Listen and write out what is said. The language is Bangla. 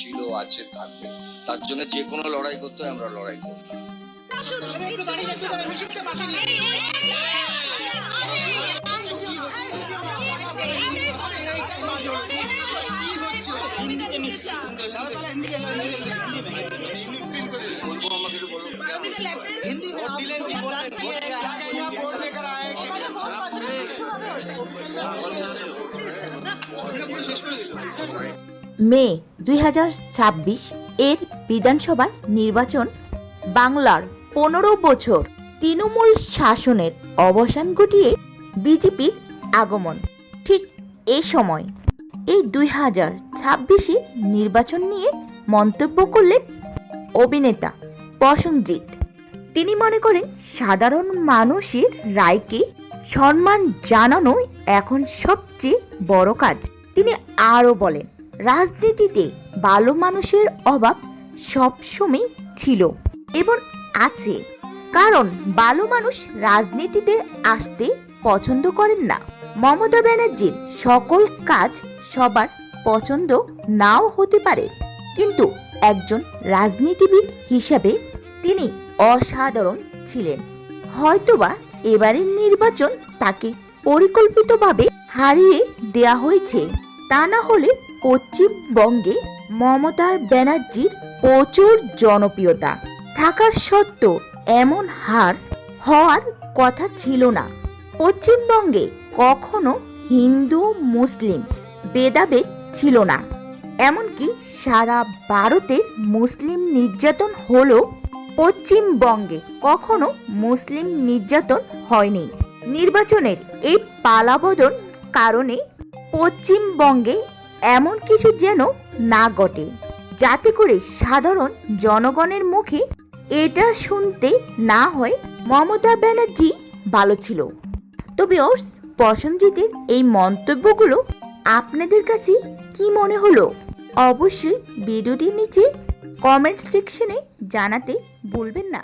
ছিল, আছে, থাকবে। তার জন্য যে কোনো লড়াই করতে হয়, আমরা লড়াই করব। মে 2026 এর বিধানসভা নির্বাচন বাংলার 15 বছর তৃণমূল শাসনের অবসান ঘটিয়ে বিজেপির আগমন। ঠিক এই সময় এই 2026 নির্বাচন নিয়ে মন্তব্য করলেন অভিনেতা প্রসেনজিৎ। তিনি মনে করেন সাধারণ মানুষের রায়কে সম্মান জানানো এখন সবচেয়ে বড় কাজ। তিনি আরও বলেন, রাজনীতিতে ভালো মানুষের অভাব সবসময় ছিল এবং আছে, কারণ ভালো মানুষ রাজনীতিতে আসতে পছন্দ করেন না। মমতা ব্যানার্জির সকল কাজ সবার পছন্দ নাও হতে পারে, কিন্তু একজন রাজনীতিবিদ হিসাবে তিনি অসাধারণ ছিলেন। হয়তোবা এবারের নির্বাচন তাকে পরিকল্পিতভাবে হারিয়ে দেয়া হয়েছে, তা না হলে পশ্চিমবঙ্গে মমতা ব্যানার্জির প্রচুর জনপ্রিয়তা থাকার সত্ত্বেও এমন হার হওয়ার কথা ছিল না। পশ্চিমবঙ্গে কখনো হিন্দু মুসলিম ভেদাভেদ ছিল না, এমনকি সারা ভারতে মুসলিম নির্যাতন হলেও পশ্চিমবঙ্গে কখনো মুসলিম নির্যাতন হয়নি। নির্বাচনের এই পালাবদল কারণে পশ্চিমবঙ্গে এমন কিছু যেন না ঘটে, যাতে করে সাধারণ জনগণের মুখে এটা শুনতে না হয় মমতা ব্যানার্জি ভালো ছিল। তবে প্রসেনজিতের এই মন্তব্যগুলো আপনাদের কাছে কি মনে হলো? অবশ্যই ভিডিওটির নিচে কমেন্ট সেকশনে জানাতে ভুলবেন না।